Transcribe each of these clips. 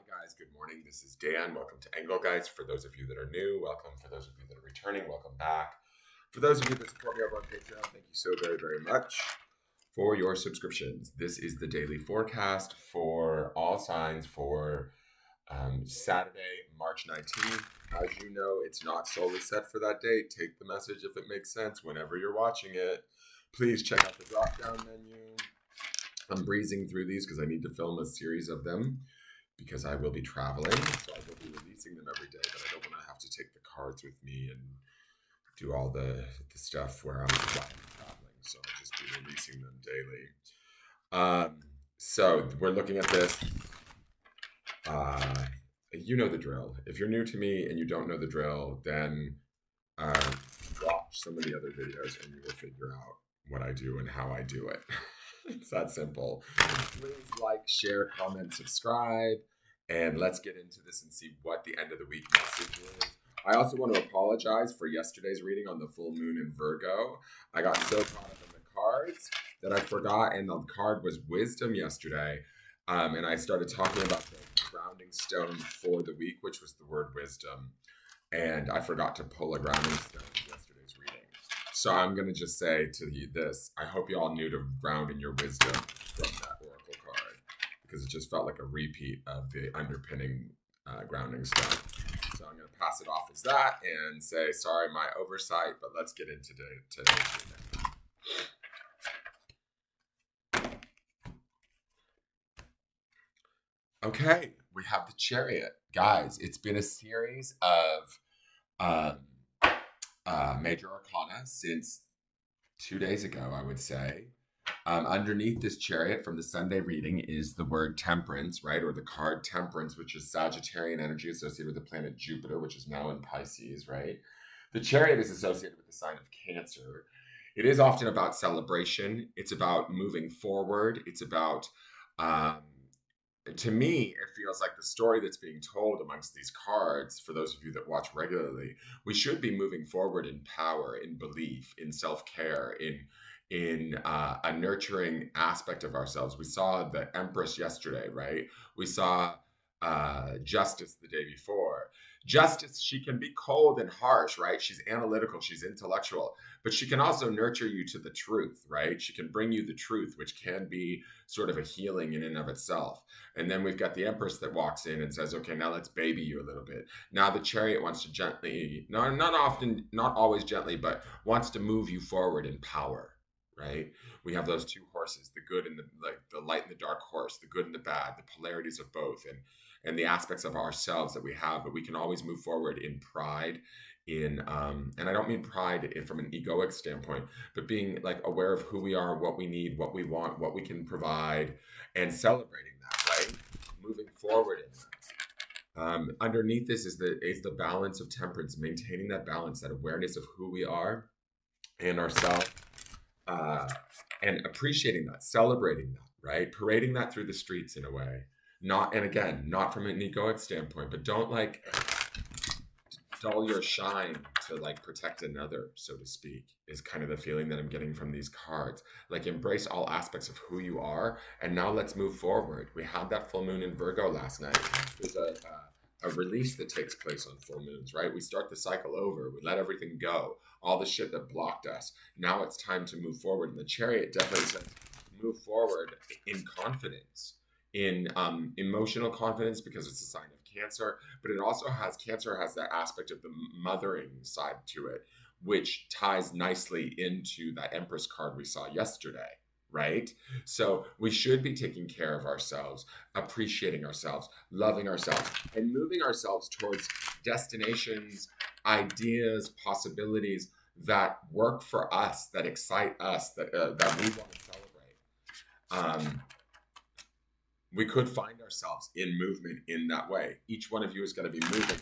Guys, good morning. This is Dan. Welcome to Engelgeist. For those of you that are new, welcome. For those of you that are returning, welcome back. For those of you that support me over on Patreon, thank you so very, very much for your subscriptions. This is the daily forecast for all signs for Saturday, March 19th. As you know, it's not solely set for that date. Take the message if it makes sense whenever you're watching it. Please check out the drop-down menu. I'm breezing through these because I need to film a series of them because I will be traveling. So I will be releasing them every day, but I don't want to have to take the cards with me and do all the stuff where I'm traveling. So I'll just be releasing them daily. So we're looking at this. You know the drill. If you're new to me and you don't know the drill, then watch some of the other videos and you will figure out what I do and how I do it. It's that simple. Please like, share, comment, subscribe, and let's get into this and see what the end of the week message is. I also want to apologize for yesterday's reading on the full moon in Virgo. I got so caught up in the cards that I forgot, and the card was wisdom yesterday. And I started talking about the grounding stone for the week, which was the word wisdom. And I forgot to pull a grounding stone in yesterday's reading. So I'm going to just say to you this. I hope you all knew to ground in your wisdom from that oracle card, because it just felt like a repeat of the underpinning grounding stone. So I'm going to pass it off as that and say, sorry, my oversight, but let's get into today's reading. Okay, we have the Chariot. Guys, it's been a series of major arcana since 2 days ago, I would say. Underneath this Chariot from the Sunday reading is the word temperance, right? Or the card temperance, which is Sagittarian energy associated with the planet Jupiter, which is now in Pisces, right? The Chariot is associated with the sign of Cancer. It is often about celebration. It's about moving forward. It's about, to me, it feels like the story that's being told amongst these cards, for those of you that watch regularly, we should be moving forward in power, in belief, in self-care, in a nurturing aspect of ourselves. We saw the Empress yesterday, right? We saw Justice the day before. Justice, she can be cold and harsh, right? She's analytical, she's intellectual, but she can also nurture you to the truth, right? She can bring you the truth, which can be sort of a healing in and of itself. And then we've got the Empress that walks in and says, okay, now let's baby you a little bit. Now the Chariot wants to gently, not always gently, but wants to move you forward in power, right? We have those two horses, the good and the light and the dark horse, the good and the bad, the polarities of both, and the aspects of ourselves that we have, but we can always move forward in pride, and I don't mean pride from an egoic standpoint, but being like aware of who we are, what we need, what we want, what we can provide, and celebrating that, right? Moving forward in that. Underneath this is the balance of temperance, maintaining that balance, that awareness of who we are and ourselves, and appreciating that, celebrating that, right? Parading that through the streets in a way. Not from an egoic standpoint, but don't like dull your shine to like protect another, so to speak, is kind of the feeling that I'm getting from these cards. Like, embrace all aspects of who you are, and now let's move forward. We had that full moon in Virgo last night. There's a release that takes place on full moons, right? We start the cycle over. We let everything go. All the shit that blocked us. Now it's time to move forward. And the Chariot definitely says move forward in confidence, in emotional confidence, because it's a sign of Cancer, but it also Cancer has that aspect of the mothering side to it, which ties nicely into that Empress card we saw yesterday, right? So we should be taking care of ourselves, appreciating ourselves, loving ourselves, and moving ourselves towards destinations, ideas, possibilities that work for us, that excite us, that we want to celebrate. We could find ourselves in movement in that way. Each one of you is going to be moving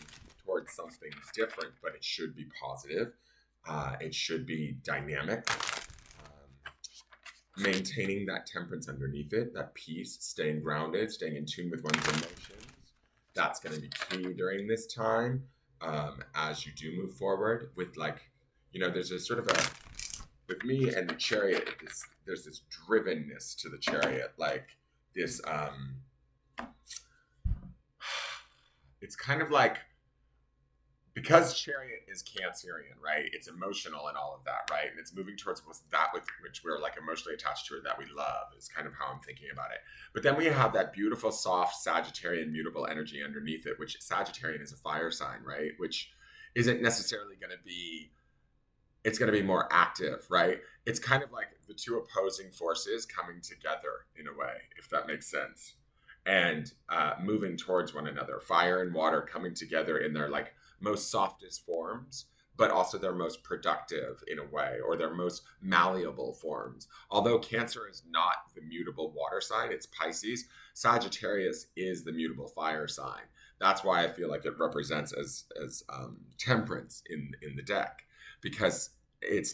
towards something different, but it should be positive. It should be dynamic. Maintaining that temperance underneath it, that peace, staying grounded, staying in tune with one's emotions. That's going to be key during this time as you do move forward with, like, there's a sort of with me and the Chariot, there's this drivenness to the Chariot, like this it's kind of like, because Chariot is Cancerian, right? It's emotional and all of that, right? And it's moving towards that with which we're like emotionally attached to, or that we love, is kind of how I'm thinking about it. But then we have that beautiful, soft Sagittarian mutable energy underneath it, which Sagittarian is a fire sign, right? Which isn't necessarily going to be, it's going to be more active, right? It's kind of like the two opposing forces coming together in a way, if that makes sense, and moving towards one another. Fire and water coming together in their like most softest forms, but also their most productive in a way, or their most malleable forms. Although Cancer is not the mutable water sign, it's Pisces. Sagittarius is the mutable fire sign. That's why I feel like it represents as temperance in the deck, because it's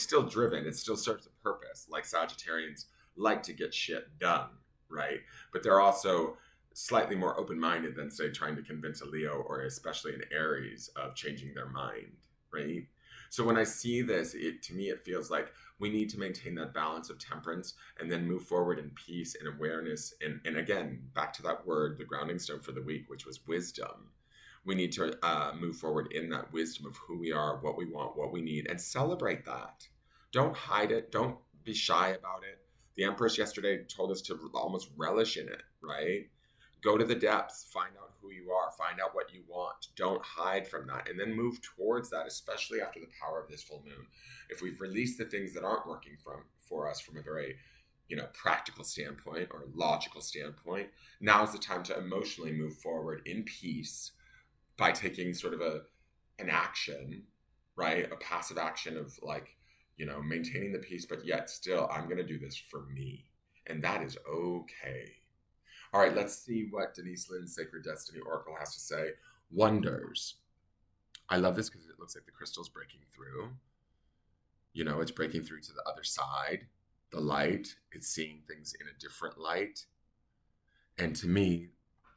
still driven, it still serves a purpose. Like Sagittarians like to get shit done, right? But they're also slightly more open-minded than, say, trying to convince a Leo, or especially an Aries, of changing their mind, right? So when I see this, to me it feels like we need to maintain that balance of temperance and then move forward in peace and awareness, and again, back to that word, the grounding stone for the week, which was wisdom. We need to move forward in that wisdom of who we are, what we want, what we need, and celebrate that. Don't hide it. Don't be shy about it. The Empress yesterday told us to almost relish in it, right? Go to the depths, find out who you are, find out what you want. Don't hide from that, and then move towards that, especially after the power of this full moon. If we've released the things that aren't working for us from a very practical standpoint or logical standpoint, now is the time to emotionally move forward in peace by taking sort of an action, right? A passive action of like, maintaining the peace, but yet still, I'm going to do this for me. And that is okay. All right, let's see what Denise Linn's Sacred Destiny Oracle has to say. Wonders. I love this because it looks like the crystal's breaking through. It's breaking through to the other side, the light. It's seeing things in a different light. And to me,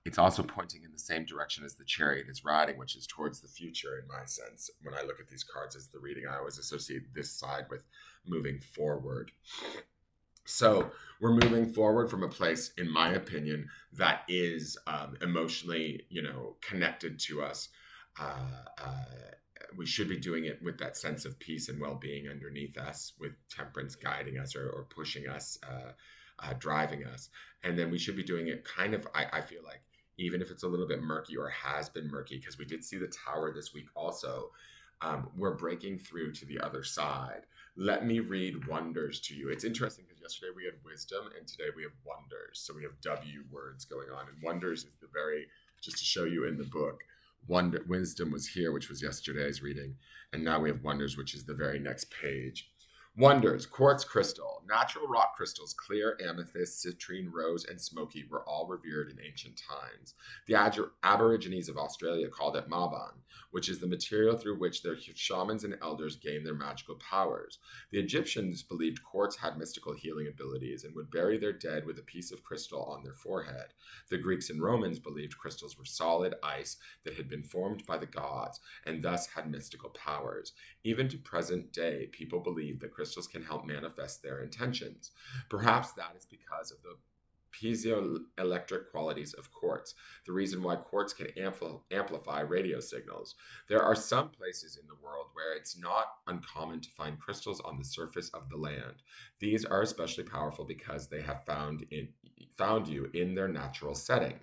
it's also pointing in the same direction as the Chariot is riding, which is towards the future in my sense. When I look at these cards as the reading, I always associate this side with moving forward. So we're moving forward from a place, in my opinion, that is emotionally, connected to us. We should be doing it with that sense of peace and well-being underneath us, with temperance guiding us or pushing us, driving us. And then we should be doing it kind of, I feel like, even if it's a little bit murky or has been murky, because we did see the Tower this week also, we're breaking through to the other side. Let me read Wonders to you. It's interesting because yesterday we had wisdom and today we have wonders. So we have W words going on. And wonders is just to show you in the book, wisdom was here, which was yesterday's reading. And now we have wonders, which is the very next page. Wonders, quartz crystal. Natural rock crystals, clear amethyst, citrine, rose, and smoky, were all revered in ancient times. The Aborigines of Australia called it maban, which is the material through which their shamans and elders gained their magical powers. The Egyptians believed quartz had mystical healing abilities and would bury their dead with a piece of crystal on their forehead. The Greeks and Romans believed crystals were solid ice that had been formed by the gods and thus had mystical powers. Even to present day, people believe that crystals can help manifest their intentions. Perhaps that is because of the piezoelectric qualities of quartz, the reason why quartz can amplify radio signals. There are some places in the world where it's not uncommon to find crystals on the surface of the land. These are especially powerful because they have found you in their natural setting.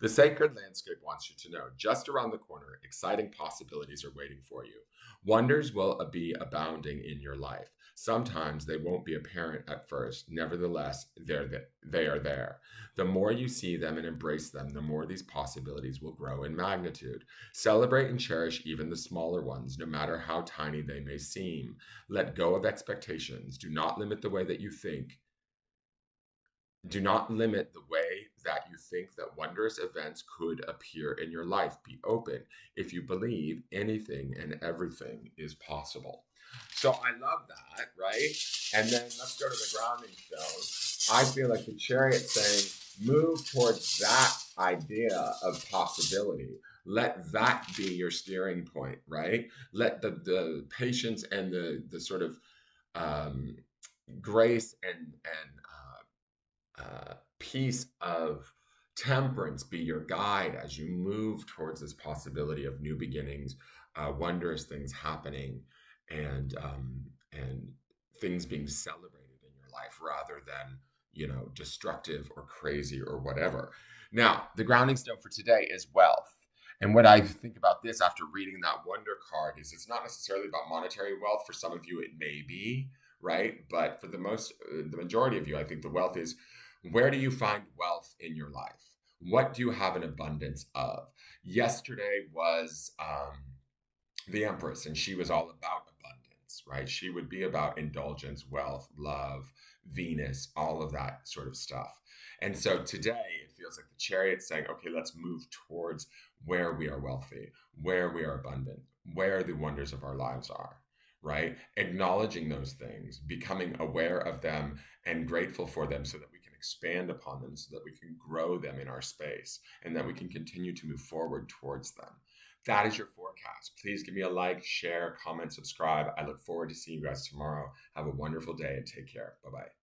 The sacred landscape wants you to know, just around the corner, exciting possibilities are waiting for you. Wonders will be abounding in your life. Sometimes they won't be apparent at first. Nevertheless, they are there. The more you see them and embrace them, the more these possibilities will grow in magnitude. Celebrate and cherish even the smaller ones, no matter how tiny they may seem. Let go of expectations. Do not limit the way that you think. Do not limit the way that you think that wondrous events could appear in your life. Be open. If you believe, anything and everything is possible. So I love that, right? And then let's go to the grounding stone. I feel like the Chariot saying, move towards that idea of possibility. Let that be your steering point, right? Let the patience and the sort of grace and piece of Temperance be your guide as you move towards this possibility of new beginnings, wondrous things happening, and things being celebrated in your life rather than destructive or crazy or whatever. Now, the grounding stone for today is wealth. And what I think about this after reading that wonder card is it's not necessarily about monetary wealth. For some of you, it may be, right? But for the majority of you, I think the wealth is, where do you find wealth in your life? What do you have an abundance of? Yesterday was the Empress, and she was all about abundance, right? She would be about indulgence, wealth, love, Venus, all of that sort of stuff. And so today it feels like the Chariot's saying, okay, let's move towards where we are wealthy, where we are abundant, where the wonders of our lives are, right? Acknowledging those things, becoming aware of them and grateful for them so that we can expand upon them, so that we can grow them in our space, and that we can continue to move forward towards them. That is your forecast. Please give me a like, share, comment, subscribe. I look forward to seeing you guys tomorrow. Have a wonderful day and take care. Bye-bye.